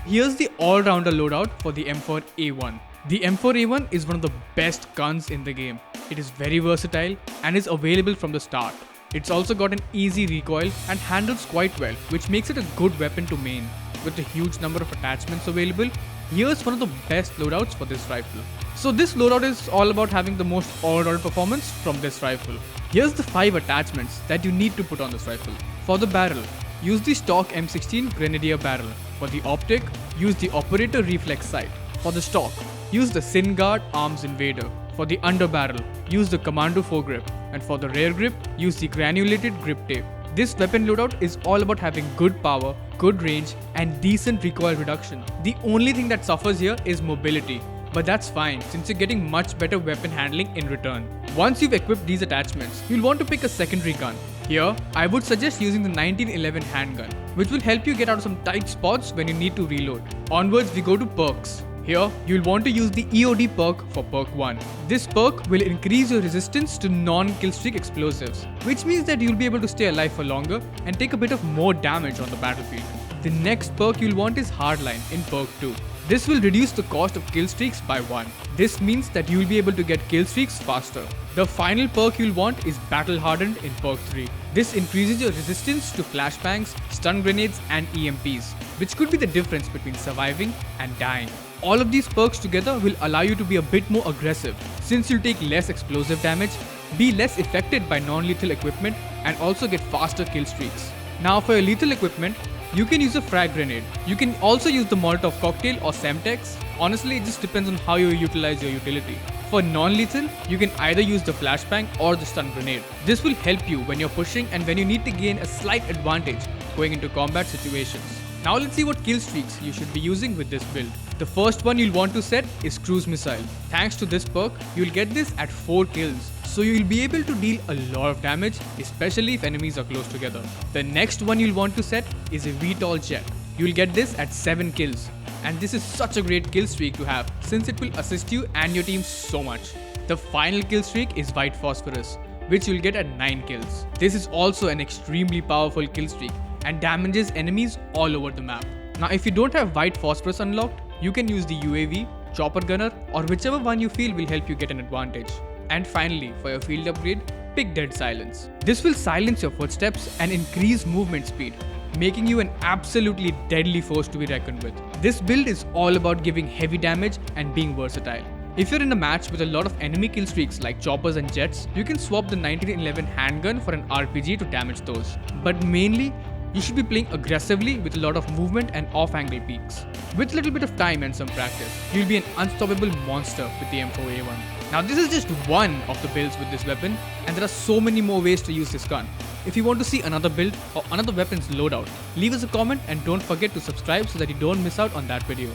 Here's the all-rounder loadout for the M4A1. The M4A1 is one of the best guns in the game. It is very versatile and is available from the start. It's also got an easy recoil and handles quite well, which makes it a good weapon to main. With a huge number of attachments available, here's one of the best loadouts for this rifle. So this loadout is all about having the most all-round performance from this rifle. Here's the 5 attachments that you need to put on this rifle. For the barrel, use the stock M16 Grenadier barrel. For the optic, use the Operator Reflex sight. For the stock, use the Sin Guard Arms Invader. For the underbarrel, use the Commando foregrip. And for the rear grip, use the granulated grip tape. This weapon loadout is all about having good power, good range, and decent recoil reduction. The only thing that suffers here is mobility, but that's fine since you're getting much better weapon handling in return. Once you've equipped these attachments, you'll want to pick a secondary gun. Here, I would suggest using the 1911 handgun, which will help you get out of some tight spots when you need to reload. Onwards, we go to perks. Here, you'll want to use the EOD perk for perk 1. This perk will increase your resistance to non-killstreak explosives, which means that you'll be able to stay alive for longer and take a bit of more damage on the battlefield. The next perk you'll want is Hardline in perk 2. This will reduce the cost of killstreaks by 1. This means that you'll be able to get killstreaks faster. The final perk you'll want is Battle Hardened in perk 3. This increases your resistance to flashbangs, stun grenades and EMPs, which could be the difference between surviving and dying. All of these perks together will allow you to be a bit more aggressive, since you'll take less explosive damage, be less affected by non-lethal equipment and also get faster kill streaks. Now for your lethal equipment, you can use a frag grenade. You can also use the Molotov cocktail or Semtex. Honestly, it just depends on how you utilize your utility. For non-lethal, you can either use the flashbang or the stun grenade. This will help you when you're pushing and when you need to gain a slight advantage going into combat situations. Now let's see what kill streaks you should be using with this build. The first one you'll want to set is Cruise Missile. Thanks to this perk, you'll get this at 4 kills. So you'll be able to deal a lot of damage, especially if enemies are close together. The next one you'll want to set is a VTOL Jet. You'll get this at 7 kills. And this is such a great kill streak to have since it will assist you and your team so much. The final kill streak is White Phosphorus, which you'll get at 9 kills. This is also an extremely powerful kill streak and damages enemies all over the map. Now if you don't have White Phosphorus unlocked, you can use the UAV, Chopper Gunner or whichever one you feel will help you get an advantage. And finally, for your field upgrade, pick Dead Silence. This will silence your footsteps and increase movement speed, making you an absolutely deadly force to be reckoned with. This build is all about giving heavy damage and being versatile. If you're in a match with a lot of enemy kill streaks like choppers and jets, you can swap the 1911 handgun for an RPG to damage those. But mainly, you should be playing aggressively with a lot of movement and off-angle peaks. With a little bit of time and some practice, you'll be an unstoppable monster with the M4A1. Now this is just one of the builds with this weapon, and there are so many more ways to use this gun. If you want to see another build or another weapons loadout, leave us a comment and don't forget to subscribe so that you don't miss out on that video.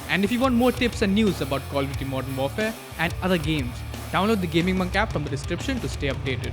And if you want more tips and news about Call of Duty Modern Warfare and other games, download the GamingMonk app from the description to stay updated.